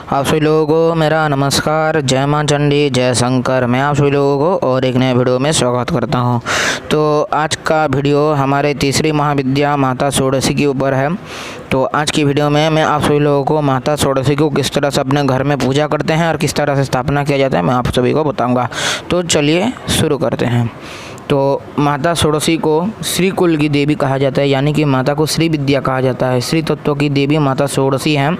आप सभी लोगों को मेरा नमस्कार। जय मां चंडी, जय शंकर। मैं आप सभी लोगों को और एक नए वीडियो में स्वागत करता हूं। तो आज का वीडियो हमारे तीसरी महाविद्या माता षोडशी के ऊपर है। तो आज की वीडियो में मैं आप सभी लोगों को माता षोडशी को किस तरह से अपने घर में पूजा करते हैं और किस तरह से स्थापना किया जाता है मैं आप सभी को बताऊँगा। तो चलिए शुरू करते हैं। तो माता षोडशी को श्री कुल की देवी कहा जाता है, यानी कि माता को श्री विद्या कहा जाता है। श्री तत्व की देवी माता षोडशी हैं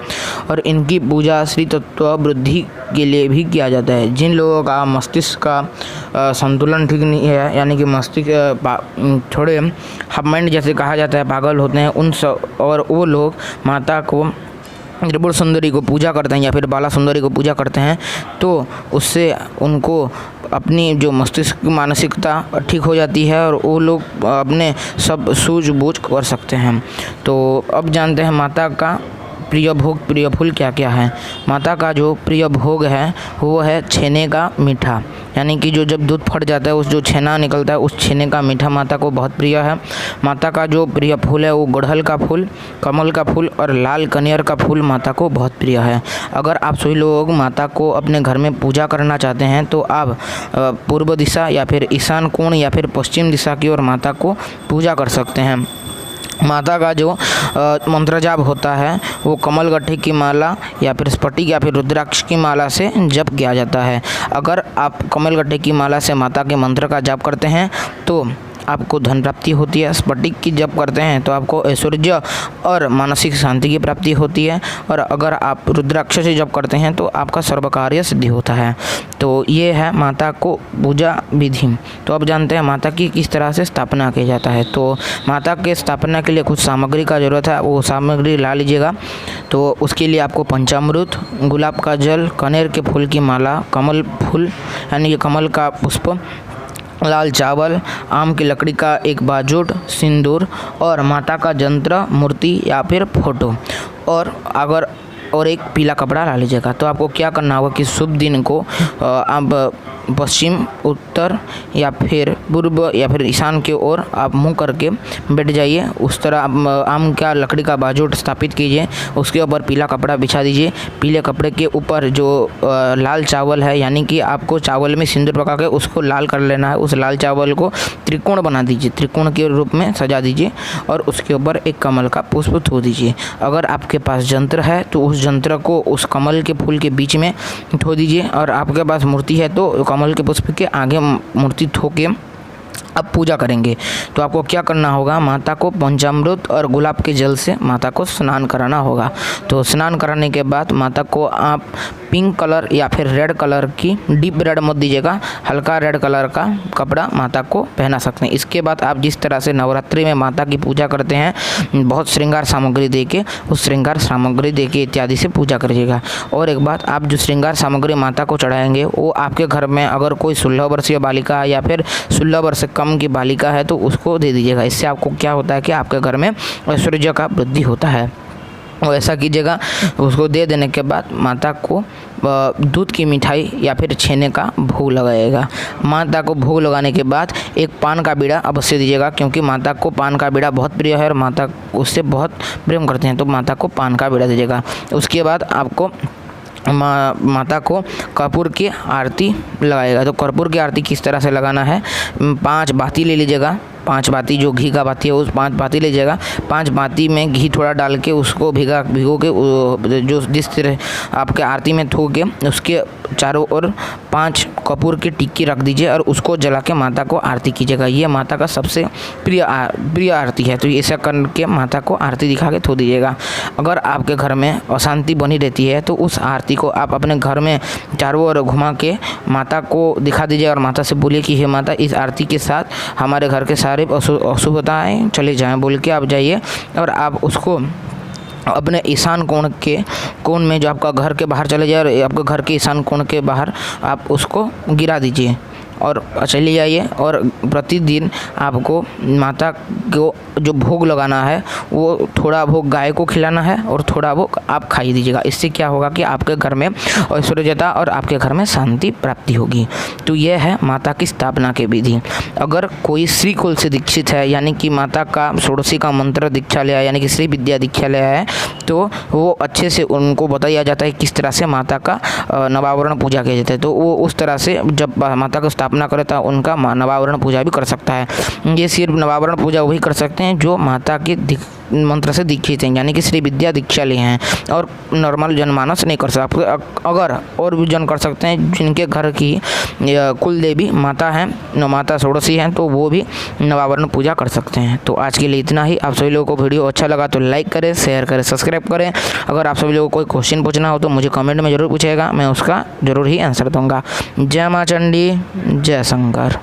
और इनकी पूजा श्री तत्व वृद्धि के लिए भी किया जाता है। जिन लोगों का मस्तिष्क का संतुलन ठीक नहीं है, यानी कि मस्तिष्क थोड़े हाफ माइंड जैसे कहा जाता है, पागल होते हैं, उन सब और वो लोग माता को त्रिपुर सुंदरी को पूजा करते हैं या फिर बाला सुंदरी को पूजा करते हैं, तो उससे उनको अपनी जो मस्तिष्क मानसिकता ठीक हो जाती है और वो लोग अपने सब सूझबूझ कर सकते हैं। तो अब जानते हैं माता का प्रिय भोग प्रिय फूल क्या क्या है। माता का जो प्रिय भोग है वो है छेने का मीठा, यानी कि जो जब दूध फट जाता है उस जो छेना निकलता है उस छेने का मीठा माता को बहुत प्रिय है। माता का जो प्रिय फूल है वो गुड़हल का फूल, कमल का फूल और लाल कनेर का फूल माता को बहुत प्रिय है। अगर आप सभी लोग माता को अपने घर में पूजा करना चाहते हैं तो आप पूर्व दिशा या फिर ईशान कोण या फिर पश्चिम दिशा की ओर माता को पूजा कर सकते हैं। माता का जो मंत्र जाप होता है वो कमल गट्ठे की माला या फिर स्फटिक या फिर रुद्राक्ष की माला से जप किया जाता है। अगर आप कमल गट्ठे की माला से माता के मंत्र का जाप करते हैं तो आपको धन प्राप्ति होती है। स्फटिक की जप करते हैं तो आपको ऐश्वर्य और मानसिक शांति की प्राप्ति होती है। और अगर आप रुद्राक्ष से जप करते हैं तो आपका सर्व कार्य सिद्धि होता है। तो ये है माता को पूजा विधि। तो अब जानते हैं माता की किस तरह से स्थापना किया जाता है। तो माता के स्थापना के लिए कुछ सामग्री का ज़रूरत है, वो सामग्री ला लीजिएगा। तो उसके लिए आपको पंचामृत, गुलाब का जल, कनेर के फूल की माला, कमल फूल यानी कि कमल का पुष्प, लाल चावल, आम की लकड़ी का एक बाजुट, सिंदूर और माता का यंत्र, मूर्ति या फिर फोटो और एक पीला कपड़ा ला लीजिएगा। तो आपको क्या करना होगा कि शुभ दिन को आप पश्चिम, उत्तर या फिर पूर्व या फिर ईशान की ओर आप मुंह करके बैठ जाइए। उस तरह आप आम का लकड़ी का बाजुट स्थापित कीजिए, उसके ऊपर पीला कपड़ा बिछा दीजिए। पीले कपड़े के ऊपर जो लाल चावल है, यानी कि आपको चावल में सिंदूर पका के उसको लाल कर लेना है। उस लाल चावल को त्रिकोण बना दीजिए, त्रिकोण के रूप में सजा दीजिए और उसके ऊपर एक कमल का पुष्प थो दीजिए। अगर आपके पास यंत्र है तो उस यंत्र को उस कमल के फूल के बीच में थो दीजिए और आपके पास मूर्ति है तो कमल के पुष्प के आगे मूर्ति थो के अब पूजा करेंगे। तो आपको क्या करना होगा, माता को पंचामृत और गुलाब के जल से माता को स्नान कराना होगा। तो स्नान कराने के बाद माता को आप पिंक कलर या फिर रेड कलर की, डीप रेड मत दीजिएगा, हल्का रेड कलर का कपड़ा माता को पहना सकते हैं। इसके बाद आप जिस तरह से नवरात्रि में माता की पूजा करते हैं, बहुत श्रृंगार सामग्री देके, उस श्रृंगार सामग्री देके इत्यादि से पूजा करिएगा। और एक बात, आप जो श्रृंगार सामग्री माता को चढ़ाएंगे वो आपके घर में अगर कोई 16 वर्षीय बालिका है या फिर 16 वर्ष से कम की बालिका है तो उसको दे दीजिएगा। इससे आपको क्या होता है कि आपके घर में ऐश्वर्य का वृद्धि होता है। वो ऐसा कीजिएगा। उसको दे देने के बाद माता को दूध की मिठाई या फिर छेने का भोग लगाएगा। माता को भोग लगाने के बाद एक पान का बीड़ा अवश्य दीजिएगा, क्योंकि माता को पान का बीड़ा बहुत प्रिय है और माता उससे बहुत प्रेम करते हैं। तो माता को पान का बीड़ा दीजिएगा। उसके बाद आपको माता को कपूर की आरती लगाएगा। तो कपूर की आरती किस तरह से लगाना है, 5 बाती ले लीजिएगा। 5 बाती जो घी का बाती है उस 5 बाती लीजिएगा। 5 बाती में घी थोड़ा डाल के उसको भिगो के जो जिस तरह आपके आरती में थो के उसके चारों ओर 5 कपूर की टिक्की रख दीजिए और उसको जला के माता को आरती कीजिएगा। ये माता का सबसे प्रिय आरती है। तो ऐसा करके माता को आरती दिखा के थो दीजिएगा। अगर आपके घर में अशांति बनी रहती है तो उस आरती को आप अपने घर में चारों ओर घुमा के माता को दिखा दीजिए और माता से बोलिए कि हे माता, इस आरती के साथ हमारे घर के सारे अशुभताएं चले जाएं बोल के आप जाइए और आप उसको अपने ईशान कोण में जो आपका घर के बाहर चले जाए और आपके घर के ईशान कोण के बाहर आप उसको गिरा दीजिए और चले जाइए। और प्रतिदिन आपको माता को जो भोग लगाना है वो थोड़ा भोग गाय को खिलाना है और थोड़ा भोग आप खाई दीजिएगा। इससे क्या होगा कि आपके घर में ऐश्वर्यता और आपके घर में शांति प्राप्ति होगी। तो यह है माता की स्थापना की विधि। अगर कोई श्री कुल से दीक्षित है, यानी कि माता का षोडशी का मंत्र दीक्षा लिया, यानी कि श्री विद्या दीक्षा लिया है, तो वो अच्छे से उनको बताया जाता है किस तरह से माता का नवावरण पूजा किया जाता है। तो वो उस तरह से जब माता की स्थापना करे तो उनका नवावरण पूजा भी कर सकता है। ये सिर्फ नवावरण पूजा वही कर सकते हैं जो माता के मंत्र से दीक्षित हैं, यानी कि श्री विद्या दीक्षा लिए हैं, और नॉर्मल जनमानस नहीं कर सकते। अगर और भी जन कर सकते हैं जिनके घर की कुल देवी माता हैं, माता षोडशी हैं, तो वो भी नवावरण पूजा कर सकते हैं। तो आज के लिए इतना ही। आप सभी लोगों को वीडियो अच्छा लगा तो लाइक करें, शेयर करें, सब्सक्राइब करें। अगर आप सभी लोगों को कोई क्वेश्चन पूछना हो तो मुझे कमेंट में ज़रूर पूछेगा, मैं उसका ज़रूर ही आंसर दूँगा। जय माँ चंडी, जय शंकर।